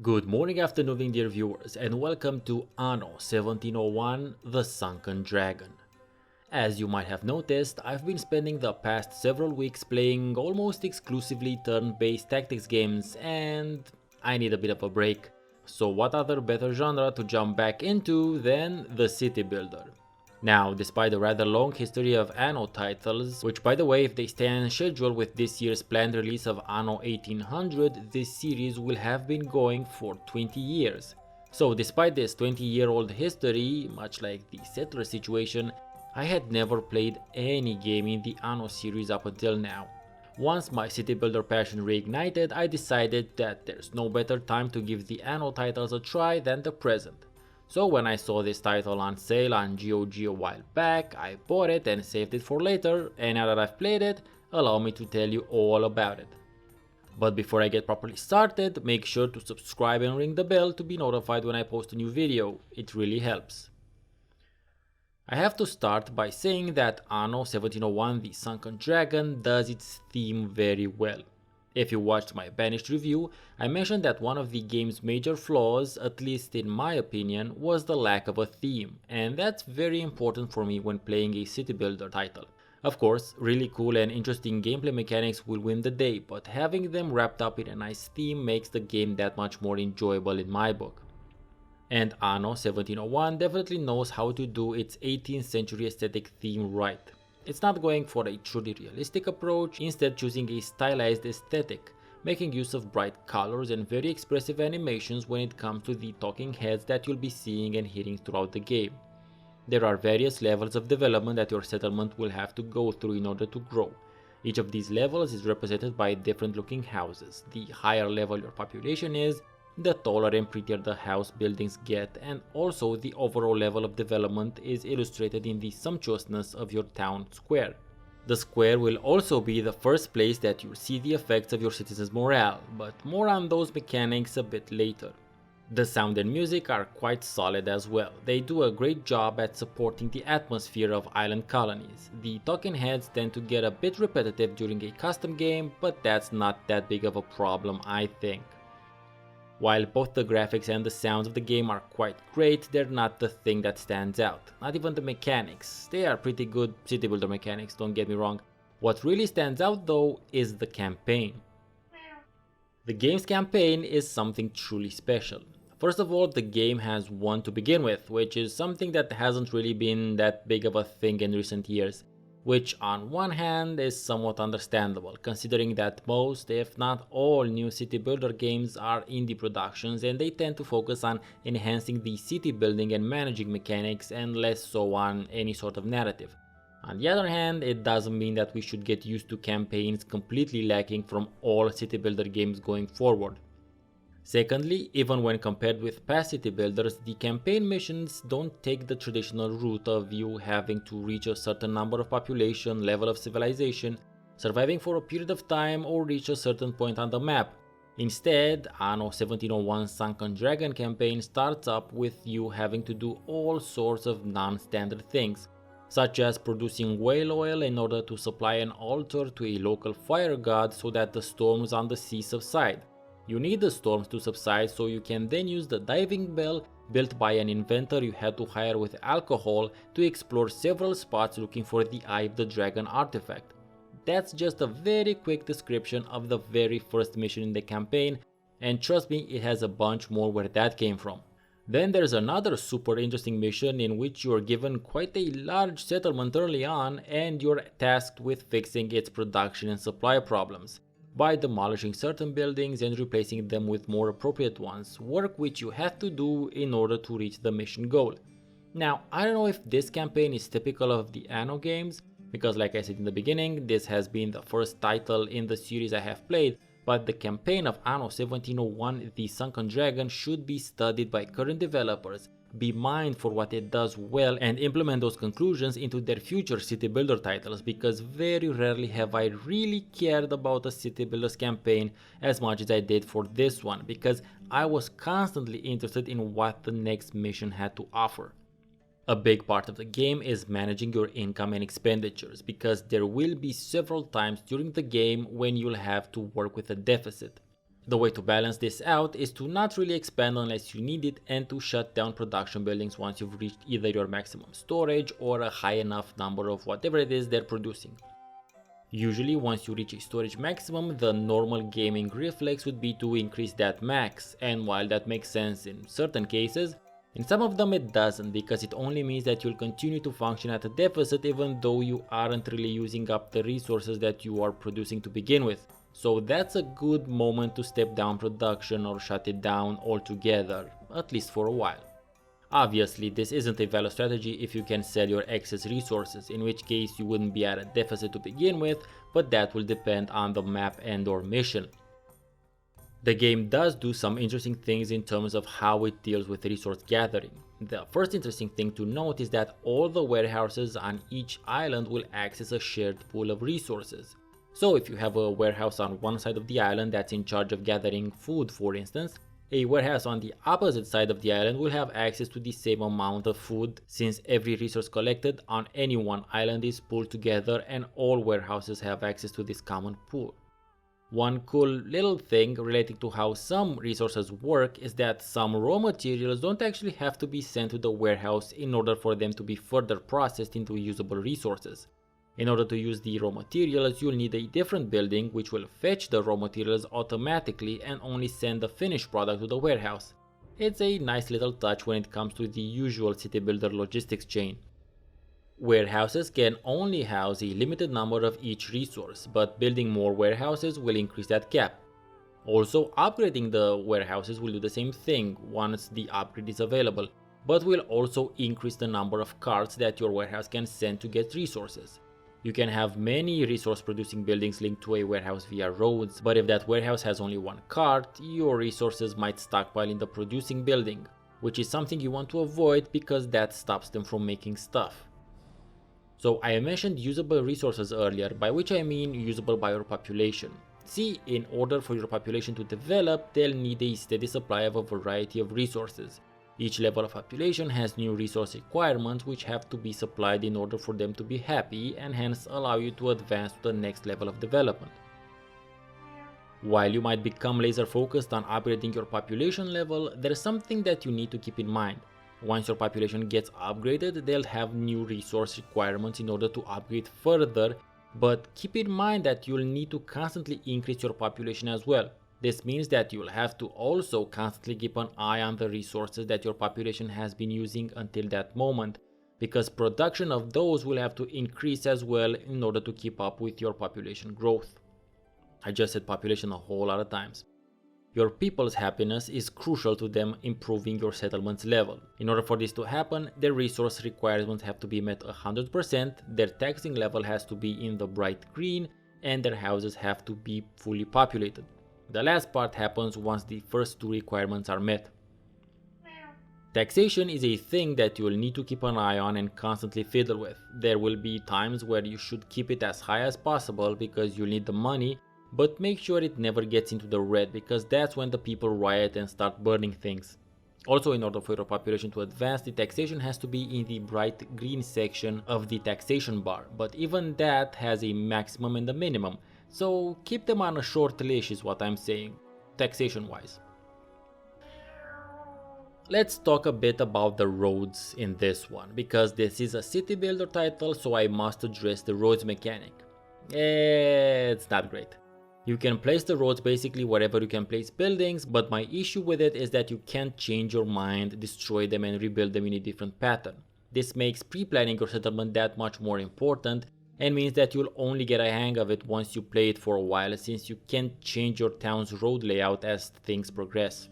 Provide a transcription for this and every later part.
Good morning, afternoon, dear viewers, and welcome to Anno 1701, the Sunken Dragon. As you might have noticed, I've been spending the past several weeks playing almost exclusively turn-based tactics games, and I need a bit of a break. So what other better genre to jump back into than the city builder? Now, despite the rather long history of Anno titles, which by the way, if they stay on schedule with this year's planned release of Anno 1800, this series will have been going for 20 years. So despite this 20-year-old history, much like the settler situation, I had never played any game in the Anno series up until now. Once my city builder passion reignited, I decided that there's no better time to give the Anno titles a try than the present. So when I saw this title on sale on GOG a while back, I bought it and saved it for later, and now that I've played it, allow me to tell you all about it. But before I get properly started, make sure to subscribe and ring the bell to be notified when I post a new video, it really helps. I have to start by saying that Anno 1701 The Sunken Dragon does its theme very well. If you watched my Banished review, I mentioned that one of the game's major flaws, at least in my opinion, was the lack of a theme, and that's very important for me when playing a city builder title. Of course, really cool and interesting gameplay mechanics will win the day, but having them wrapped up in a nice theme makes the game that much more enjoyable in my book. And Anno 1701 definitely knows how to do its 18th century aesthetic theme right. It's not going for a truly realistic approach, instead choosing a stylized aesthetic, making use of bright colors and very expressive animations when it comes to the talking heads that you'll be seeing and hearing throughout the game. There are various levels of development that your settlement will have to go through in order to grow. Each of these levels is represented by different looking houses. The higher level your population is, the taller and prettier the house buildings get, and also the overall level of development is illustrated in the sumptuousness of your town square. The square will also be the first place that you'll see the effects of your citizens' morale, but more on those mechanics a bit later. The sound and music are quite solid as well. They do a great job at supporting the atmosphere of island colonies. The talking heads tend to get a bit repetitive during a custom game, but that's not that big of a problem, I think. While both the graphics and the sounds of the game are quite great, they're not the thing that stands out. Not even the mechanics. They are pretty good city builder mechanics, don't get me wrong. What really stands out though is the campaign. The game's campaign is something truly special. First of all, the game has one to begin with, which is something that hasn't really been that big of a thing in recent years. Which on one hand is somewhat understandable, considering that most, if not all, new city builder games are indie productions and they tend to focus on enhancing the city building and managing mechanics and less so on any sort of narrative. On the other hand, it doesn't mean that we should get used to campaigns completely lacking from all city builder games going forward. Secondly, even when compared with past city builders, the campaign missions don't take the traditional route of you having to reach a certain number of population, level of civilization, surviving for a period of time, or reach a certain point on the map. Instead, Anno 1701 Sunken Dragon campaign starts up with you having to do all sorts of non-standard things, such as producing whale oil in order to supply an altar to a local fire god so that the storms on the sea subside. You need the storms to subside so you can then use the diving bell built by an inventor you had to hire with alcohol to explore several spots looking for the Eye of the Dragon artifact. That's just a very quick description of the very first mission in the campaign, and trust me, it has a bunch more where that came from. Then there's another super interesting mission in which you are given quite a large settlement early on and you're tasked with fixing its production and supply problems by demolishing certain buildings and replacing them with more appropriate ones, work which you have to do in order to reach the mission goal. Now, I don't know if this campaign is typical of the Anno games, because like I said in the beginning, this has been the first title in the series I have played, but the campaign of Anno 1701 The Sunken Dragon should be studied by current developers, be mined for what it does well, and implement those conclusions into their future city builder titles, because very rarely have I really cared about a city builder's campaign as much as I did for this one, because I was constantly interested in what the next mission had to offer. A big part of the game is managing your income and expenditures, because there will be several times during the game when you'll have to work with a deficit. The way to balance this out is to not really expand unless you need it and to shut down production buildings once you've reached either your maximum storage or a high enough number of whatever it is they're producing. Usually once you reach a storage maximum, the normal gaming reflex would be to increase that max, and while that makes sense in certain cases, in some of them it doesn't, because it only means that you'll continue to function at a deficit even though you aren't really using up the resources that you are producing to begin with. So that's a good moment to step down production or shut it down altogether, at least for a while. Obviously, this isn't a valid strategy if you can sell your excess resources, in which case you wouldn't be at a deficit to begin with, but that will depend on the map and/or mission. The game does do some interesting things in terms of how it deals with resource gathering. The first interesting thing to note is that all the warehouses on each island will access a shared pool of resources. So if you have a warehouse on one side of the island that's in charge of gathering food, for instance, a warehouse on the opposite side of the island will have access to the same amount of food, since every resource collected on any one island is pooled together and all warehouses have access to this common pool. One cool little thing relating to how some resources work is that some raw materials don't actually have to be sent to the warehouse in order for them to be further processed into usable resources. In order to use the raw materials, you'll need a different building which will fetch the raw materials automatically and only send the finished product to the warehouse. It's a nice little touch when it comes to the usual city builder logistics chain. Warehouses can only house a limited number of each resource, but building more warehouses will increase that cap. Also, upgrading the warehouses will do the same thing once the upgrade is available, but will also increase the number of carts that your warehouse can send to get resources. You can have many resource producing buildings linked to a warehouse via roads, but if that warehouse has only one cart, your resources might stockpile in the producing building, which is something you want to avoid because that stops them from making stuff. So I mentioned usable resources earlier, by which I mean usable by your population. See, in order for your population to develop, they'll need a steady supply of a variety of resources. Each level of population has new resource requirements which have to be supplied in order for them to be happy and hence allow you to advance to the next level of development. While you might become laser focused on upgrading your population level, there's something that you need to keep in mind. Once your population gets upgraded, they'll have new resource requirements in order to upgrade further, but keep in mind that you'll need to constantly increase your population as well. This means that you'll have to also constantly keep an eye on the resources that your population has been using until that moment, because production of those will have to increase as well in order to keep up with your population growth. I just said population a whole lot of times. Your people's happiness is crucial to them improving your settlement's level. In order for this to happen, their resource requirements have to be met 100%, their taxing level has to be in the bright green, and their houses have to be fully populated. The last part happens once the first two requirements are met. Taxation is a thing that you will need to keep an eye on and constantly fiddle with. There will be times where you should keep it as high as possible because you need the money, but make sure it never gets into the red because that's when the people riot and start burning things. Also, in order for your population to advance, the taxation has to be in the bright green section of the taxation bar, but even that has a maximum and a minimum. So keep them on a short leash is what I'm saying, taxation wise. Let's talk a bit about the roads in this one, because this is a city builder title, so I must address the roads mechanic. It's not great. You can place the roads basically wherever you can place buildings, but my issue with it is that you can't change your mind, destroy them and rebuild them in a different pattern. This makes pre-planning your settlement that much more important, and means that you'll only get a hang of it once you play it for a while, since you can't change your town's road layout as things progress.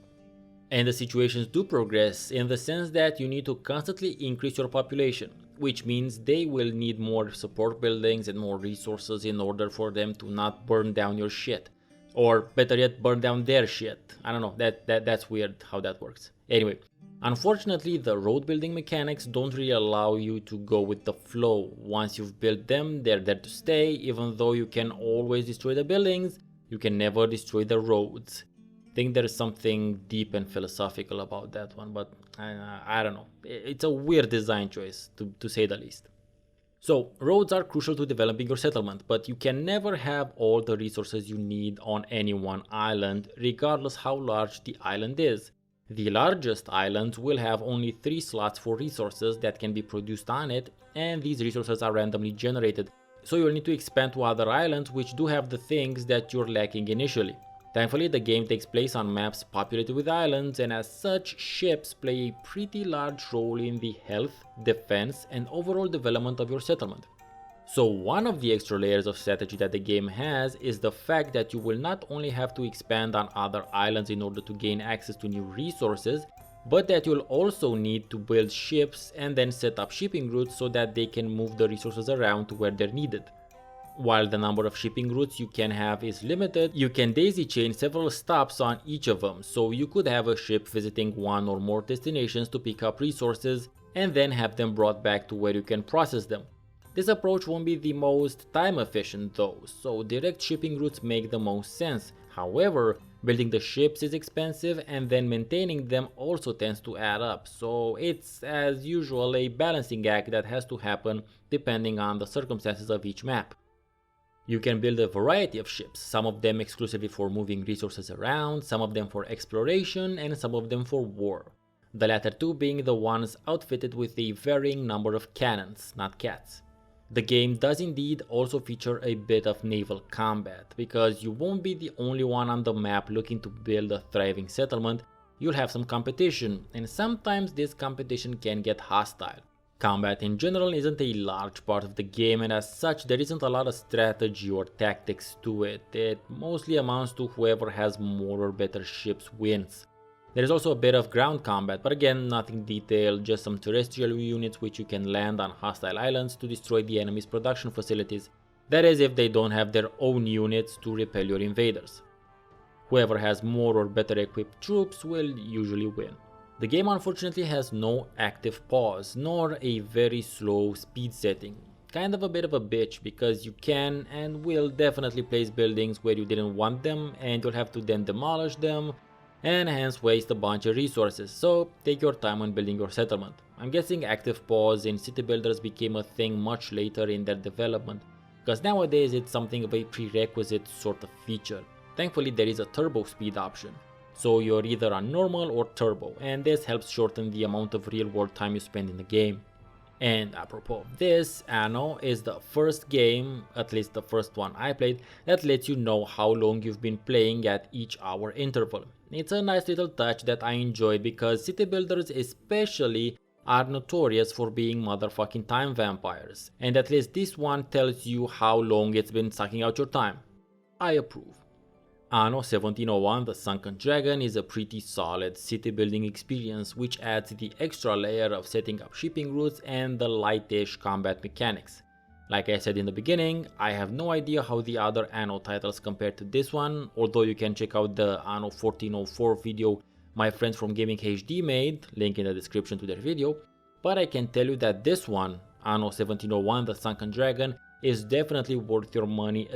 And the situations do progress in the sense that you need to constantly increase your population, which means they will need more support buildings and more resources in order for them to not burn down your shit. Or better yet, burn down their shit. I don't know, that's weird how that works. Anyway, unfortunately the road building mechanics don't really allow you to go with the flow. Once you've built them, they're there to stay. Even though you can always destroy the buildings, you can never destroy the roads. I think there's something deep and philosophical about that one, but I don't know. It's a weird design choice to say the least. So, roads are crucial to developing your settlement, but you can never have all the resources you need on any one island, regardless how large the island is. The largest islands will have only 3 slots for resources that can be produced on it, and these resources are randomly generated, so you'll need to expand to other islands which do have the things that you're lacking initially. Thankfully, the game takes place on maps populated with islands, and as such, ships play a pretty large role in the health, defense, and overall development of your settlement. So one of the extra layers of strategy that the game has is the fact that you will not only have to expand on other islands in order to gain access to new resources, but that you'll also need to build ships and then set up shipping routes so that they can move the resources around to where they're needed. While the number of shipping routes you can have is limited, you can daisy chain several stops on each of them, so you could have a ship visiting one or more destinations to pick up resources and then have them brought back to where you can process them. This approach won't be the most time efficient though, so direct shipping routes make the most sense. However, building the ships is expensive and then maintaining them also tends to add up, so it's as usual a balancing act that has to happen depending on the circumstances of each map. You can build a variety of ships, some of them exclusively for moving resources around, some of them for exploration, and some of them for war. The latter two being the ones outfitted with a varying number of cannons, not cats. The game does indeed also feature a bit of naval combat, because you won't be the only one on the map looking to build a thriving settlement, you'll have some competition, and sometimes this competition can get hostile. Combat in general isn't a large part of the game, and as such there isn't a lot of strategy or tactics to it. It mostly amounts to whoever has more or better ships wins. There is also a bit of ground combat, but again nothing detailed, just some terrestrial units which you can land on hostile islands to destroy the enemy's production facilities. That is if they don't have their own units to repel your invaders. Whoever has more or better equipped troops will usually win. The game unfortunately has no active pause, nor a very slow speed setting. Kind of a bit of a bitch, because you can and will definitely place buildings where you didn't want them, and you'll have to then demolish them, and hence waste a bunch of resources, so take your time when building your settlement. I'm guessing active pause in city builders became a thing much later in their development, because nowadays it's something of a prerequisite sort of feature. Thankfully there is a turbo speed option. So you're either on normal or turbo, and this helps shorten the amount of real world time you spend in the game. And apropos of this, Anno is the first game, at least the first one I played, that lets you know how long you've been playing at each hour interval. It's a nice little touch that I enjoy because city builders especially are notorious for being motherfucking time vampires, and at least this one tells you how long it's been sucking out your time. I approve. Anno 1701 The Sunken Dragon is a pretty solid city building experience which adds the extra layer of setting up shipping routes and the lightish combat mechanics. Like I said in the beginning, I have no idea how the other Anno titles compare to this one, although you can check out the Anno 1404 video my friends from Gaming HD made, link in the description to their video, but I can tell you that this one, Anno 1701 The Sunken Dragon, is definitely worth your money,